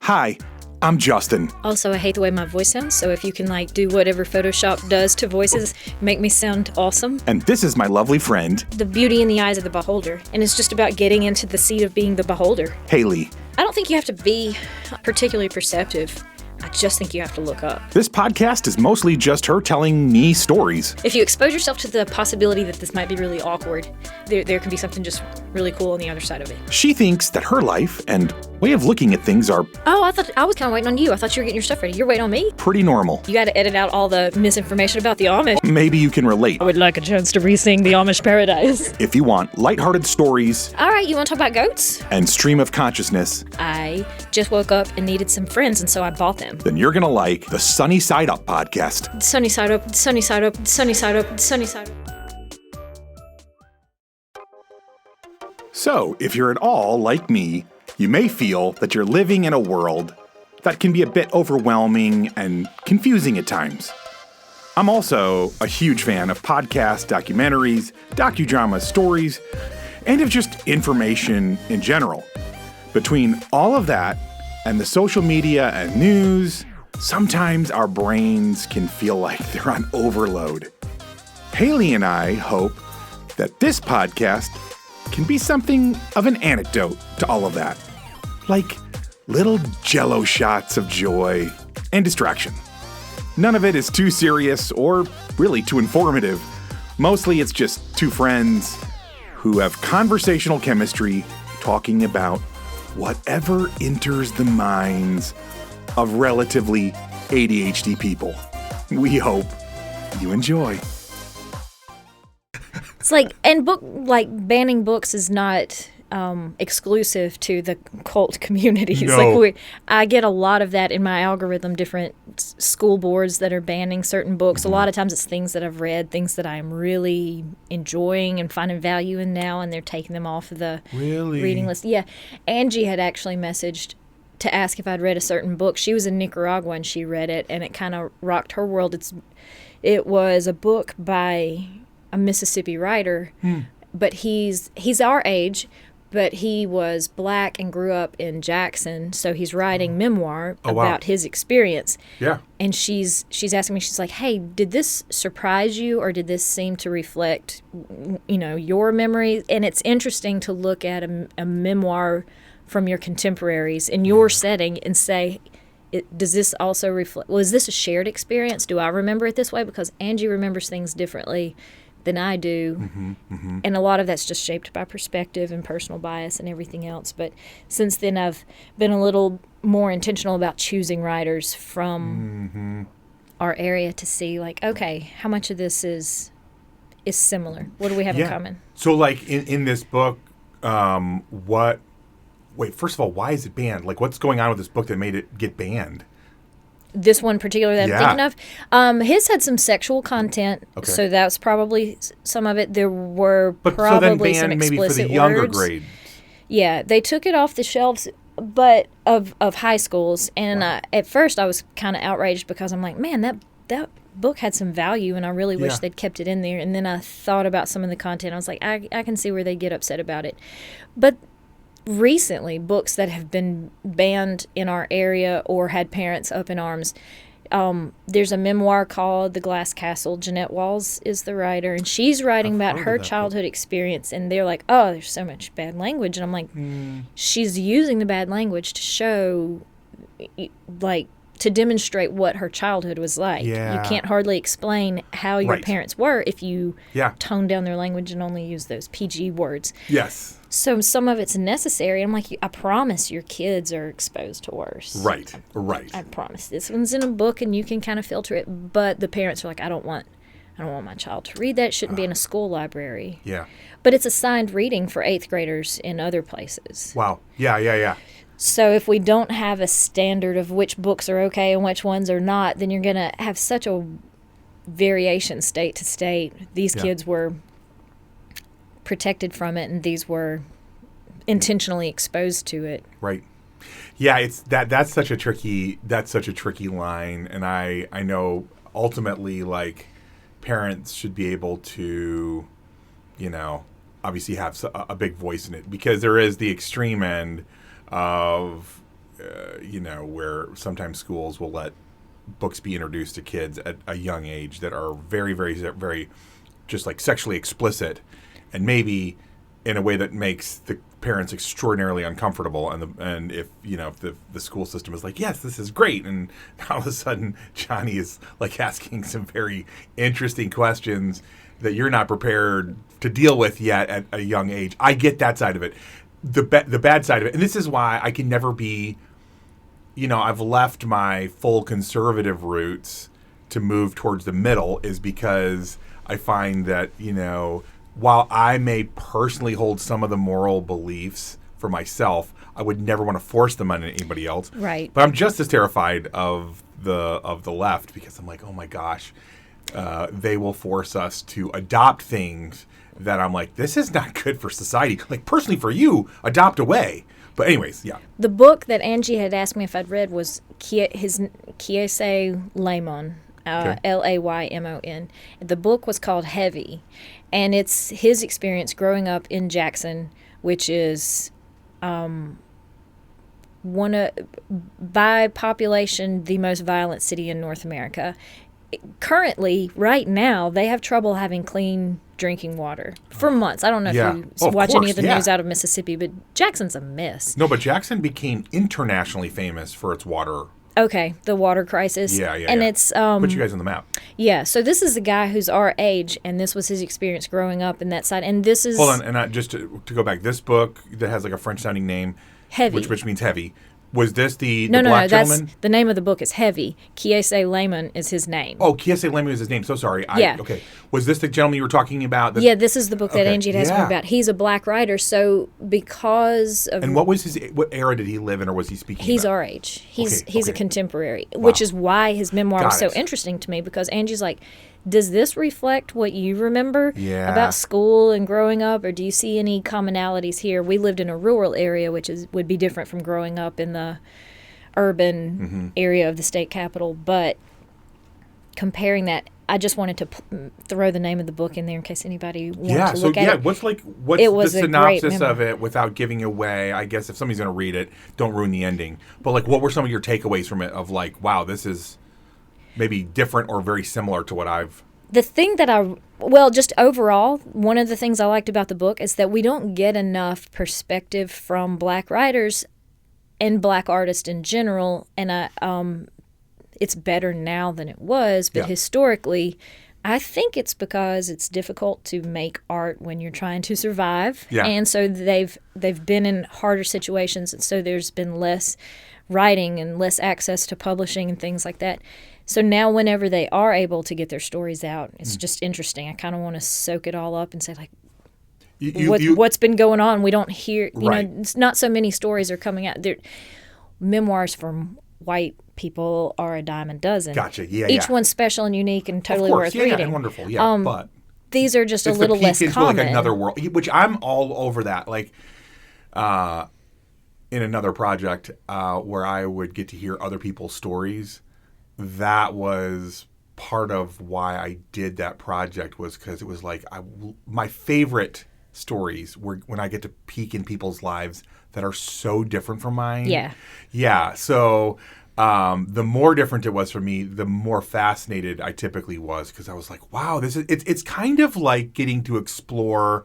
Hi, I'm Justin. Also, I hate the way my voice sounds, so if you can do whatever Photoshop does to voices, make me sound awesome. And this is my lovely friend, The beauty in the eyes of the beholder, and it's just about getting into the seat of being the beholder. Hayley. I don't think you have to be particularly perceptive. I just think you have to look up. This podcast is mostly just her telling me stories. If you expose yourself to the possibility that this might be really awkward, there can be something just really cool on the other side of it. She thinks that her life and way of looking at things are Oh, I was kind of waiting on you. I thought you were getting your stuff ready. You're waiting on me? pretty normal. You got to edit out all the misinformation about the Amish. Maybe you can relate. I would like a chance to re-sing the Amish Paradise. If you want lighthearted stories All right, you want to talk about goats? and stream of consciousness, I just woke up and needed some friends, and so I bought them. then you're gonna like the Sunny Side Up podcast. Sunny side up, sunny side up, sunny side up, sunny side up. So, if you're at all like me, you may feel that you're living in a world that can be a bit overwhelming and confusing at times. I'm also a huge fan of podcasts, documentaries, docudramas, stories, and of just information in general. Between all of that and the social media and news, sometimes our brains can feel like they're on overload. Hayley and I hope that this podcast can be something of an antidote to all of that. Like little jello shots of joy and distraction. None of it is too serious or really too informative. Mostly it's just two friends who have conversational chemistry talking about whatever enters the minds of relatively ADHD people. We hope you enjoy. It's banning books is not exclusive to the cult communities. No. I get a lot of that in my algorithm, different school boards that are banning certain books. A lot of times it's things that I've read, things that I'm really enjoying and finding value in now, and they're taking them off of the reading list. Yeah. Angie had actually messaged to ask if I'd read a certain book. She was in Nicaragua and she read it, and it kind of rocked her world. It was a book by a Mississippi writer, but he's our age, but he was black and grew up in Jackson, so he's writing memoir about his experience. Yeah. And she's asking me, she's like, hey, did this surprise you, or did this seem to reflect, your memories? And it's interesting to look at a memoir from your contemporaries in your setting and say, does this also reflect, is this a shared experience? Do I remember it this way? Because Angie remembers things differently than I do. And a lot of that's just shaped by perspective and personal bias and everything else. But since then, I've been a little more intentional about choosing writers from our area to see, okay, how much of this is similar? What do we have in common? So, in this book, first of all, why is it banned? What's going on with this book that made it get banned? This one particular that I'm thinking of, his had some sexual content, so that's probably some of it. There were probably some explicit maybe for the younger words. grades. Yeah, they took it off the shelves, but of high schools. And at first, I was kind of outraged because I'm like, man, that book had some value, and I really wish they'd kept it in there. And then I thought about some of the content. I was like, I can see where they get upset about it, but recently, books that have been banned in our area or had parents up in arms. There's a memoir called The Glass Castle. Jeanette Walls is the writer, and she's writing about her childhood experience. And they're like, oh, there's so much bad language. And I'm like, she's using the bad language to show, to demonstrate what her childhood was like. Yeah. You can't hardly explain how your parents were if you tone down their language and only use those PG words. Yes. So some of it's necessary. I'm like, I promise your kids are exposed to worse. Right. I promise. This one's in a book and you can kind of filter it. But the parents are like, I don't want my child to read that. It shouldn't be in a school library. Yeah. But it's assigned reading for 8th graders in other places. Wow. Yeah. So if we don't have a standard of which books are okay and which ones are not, then you're going to have such a variation state to state. These kids were protected from it, and these were intentionally exposed to it. Right. Yeah, it's that's such a tricky line, and I know ultimately parents should be able to, obviously have a big voice in it, because there is the extreme end of where sometimes schools will let books be introduced to kids at a young age that are very, very, very just like sexually explicit, and maybe in a way that makes the parents extraordinarily uncomfortable. And if the school system is like, yes, this is great, and all of a sudden Johnny is like asking some very interesting questions that you're not prepared to deal with yet at a young age. I get that side of it. The bad side of it, and this is why I can never be, I've left my full conservative roots to move towards the middle, is because I find that, while I may personally hold some of the moral beliefs for myself, I would never want to force them on anybody else. Right. But I'm just as terrified of the left, because I'm like, oh my gosh, they will force us to adopt things that I'm like, this is not good for society. Like, personally for you, adopt away. But anyways, yeah. The book that Angie had asked me if I'd read was Kiese Laymon, Laymon. The book was called Heavy, and it's his experience growing up in Jackson, which is by population the most violent city in North America. Currently, right now, they have trouble having clean drinking water for months. I don't know if you watch any of the news out of Mississippi, but Jackson's a mess. No, but Jackson became internationally famous for its water. Okay, the water crisis. Yeah. And it's put you guys on the map. Yeah, so this is a guy who's our age, and this was his experience growing up in that side. And this is... Hold on, and just to go back, this book that has like a French-sounding name, Heavy, which means heavy. Was this the no, black that's gentleman? The name of the book is Heavy. Kiese Laymon is his name. Oh, Kiese Laymon is his name. So sorry. Okay. Was this the gentleman you were talking about? This is the book that Angie had asked me about. He's a black writer, so because of... And what era did he live in, or was he speaking He's about? Our age. He's a contemporary, Wow. which is why his memoir was so interesting to me, because Angie's like, does this reflect what you remember about school and growing up, or do you see any commonalities here? We lived in a rural area, which would be different from growing up in the urban area of the state capital. But comparing that, I just wanted to throw the name of the book in there in case anybody wanted to look at it. What's the synopsis of it without giving away? I guess if somebody's going to read it, don't ruin the ending. But like, what were some of your takeaways from it? Of like, wow, this is maybe different or very similar to what I've... The thing that just overall, one of the things I liked about the book is that we don't get enough perspective from black writers and black artists in general. And it's better now than it was, but historically, I think it's because it's difficult to make art when you're trying to survive. Yeah. And so they've been in harder situations, and so there's been less writing and less access to publishing and things like that. So now whenever they are able to get their stories out, it's just interesting. I kind of want to soak it all up and say, like, what's been going on? We don't hear, it's not so many stories are coming out. Memoirs from white people are a dime a dozen. Gotcha, Each one's special and unique and totally worth reading. And wonderful, but these are just a little less common. Like another world, which I'm all over that. Like, in another project where I would get to hear other people's stories, that was part of why I did that project, was because it was like my favorite stories were when I get to peek in people's lives that are so different from mine. Yeah. So the more different it was for me, the more fascinated I typically was, because I was like, wow, it's kind of like getting to explore.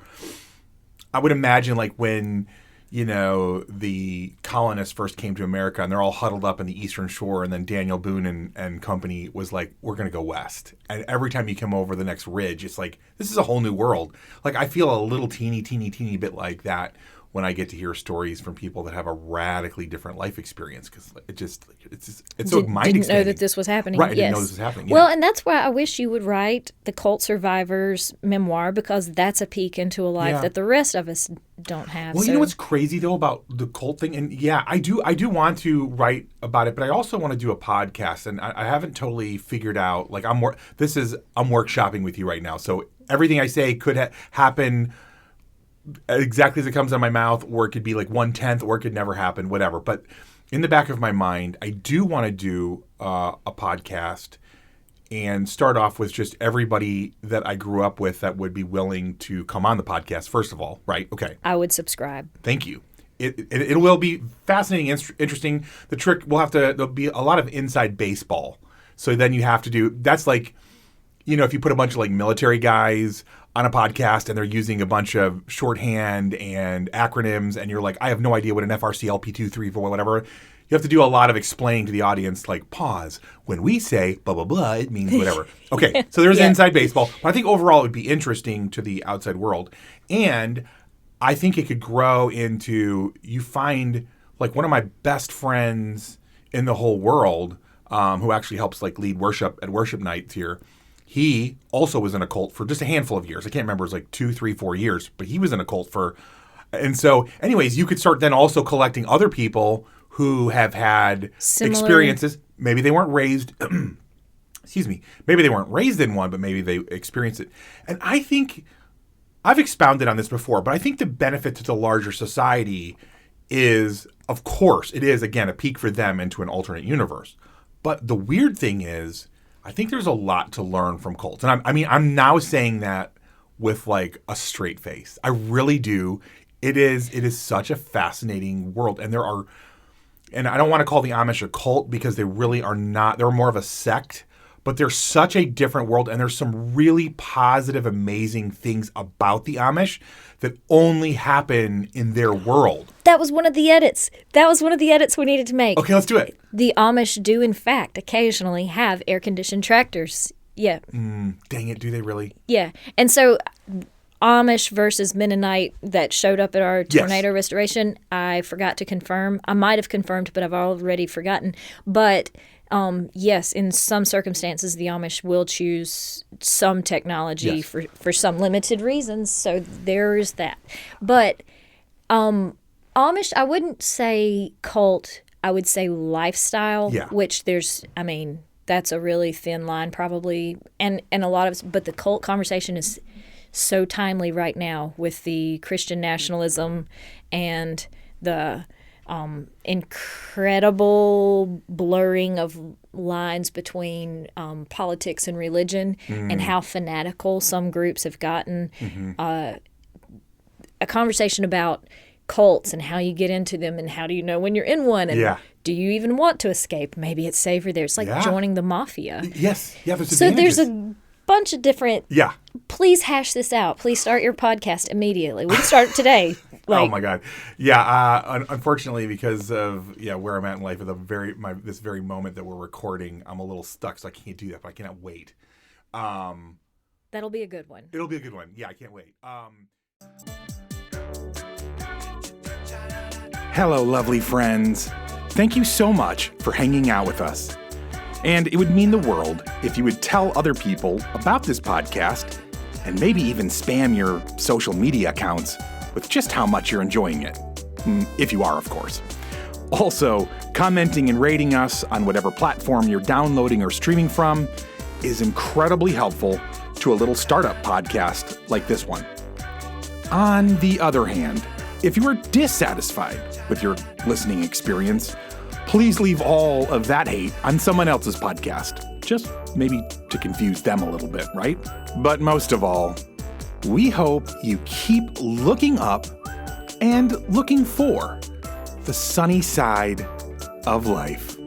I would imagine like when the colonists first came to America and they're all huddled up in the Eastern Shore, and then Daniel Boone and company was like, we're going to go west. And every time you come over the next ridge, it's like, this is a whole new world. Like, I feel a little teeny bit like that when I get to hear stories from people that have a radically different life experience, because it's so mind-expanding. Didn't know that this was happening. Right, I didn't know this was happening. Well, and that's why I wish you would write the cult survivor's memoir, because that's a peek into a life that the rest of us don't have. Well, you know what's crazy though about the cult thing, and I do want to write about it, but I also want to do a podcast, and I haven't totally figured out. Like, I'm workshopping with you right now, so everything I say could happen exactly as it comes out of my mouth, or it could be like 1/10, or it could never happen, whatever. But in the back of my mind, I do want to do a podcast and start off with just everybody that I grew up with that would be willing to come on the podcast, first of all, right? Okay. I would subscribe. Thank you. it will be fascinating, interesting. The trick there'll be a lot of inside baseball. So then you have to do, that's like, if you put a bunch of like military guys on a podcast and they're using a bunch of shorthand and acronyms and you're like, I have no idea what an FRC LP234, whatever. You have to do a lot of explaining to the audience, like, pause. When we say blah, blah, blah, it means whatever. Okay, so there's inside baseball. But I think overall it would be interesting to the outside world. And I think it could grow into, you find, like, one of my best friends in the whole world, who actually helps, like, lead worship at worship nights here. He also was in a cult for just a handful of years. I can't remember, it was like 2, 3, 4 years. But he was in a cult for, and so, anyways, you could start then also collecting other people who have had experiences. Maybe they weren't raised, excuse me, maybe they weren't raised in one, but maybe they experienced it. And I think, I've expounded on this before, but I think the benefit to the larger society is, of course, it is, again, a peek for them into an alternate universe. But the weird thing is, I think there's a lot to learn from cults. And I'm now saying that with like a straight face. I really do. It is such a fascinating world. And I don't want to call the Amish a cult because they really are not. They're more of a sect, but they're such a different world. And there's some really positive, amazing things about the Amish that only happen in their world. That was one of the edits. We needed to make. Okay, let's do it. The Amish do, in fact, occasionally have air-conditioned tractors. Yeah. Dang it, do they really? Yeah. And so Amish versus Mennonite that showed up at our tornado restoration, I forgot to confirm. I might have confirmed, but I've already forgotten. But yes, in some circumstances, the Amish will choose some technology for some limited reasons. So there's that. But Amish, I wouldn't say cult. I would say lifestyle, which that's a really thin line probably. And a lot of, but the cult conversation is so timely right now with the Christian nationalism and the incredible blurring of lines between politics and religion and how fanatical some groups have gotten. A conversation about cults and how you get into them and how do you know when you're in one and do you even want to escape? Maybe it's safer there. It's like joining the mafia. Yes. Yeah, there's so advantages. There's a bunch of different... Yeah. Please hash this out. Please start your podcast immediately. We can start it today. Oh my God. Yeah. Unfortunately, because of where I'm at in life at this very moment that we're recording, I'm a little stuck, so I can't do that. But I cannot wait. That'll be a good one. It'll be a good one. Yeah, I can't wait. Hello, lovely friends. Thank you so much for hanging out with us. And it would mean the world if you would tell other people about this podcast and maybe even spam your social media accounts with just how much you're enjoying it. If you are, of course. Also, commenting and rating us on whatever platform you're downloading or streaming from is incredibly helpful to a little startup podcast like this one. On the other hand, if you are dissatisfied with your listening experience, please leave all of that hate on someone else's podcast. Just maybe to confuse them a little bit, right? But most of all, we hope you keep looking up and looking for the sunny side of life.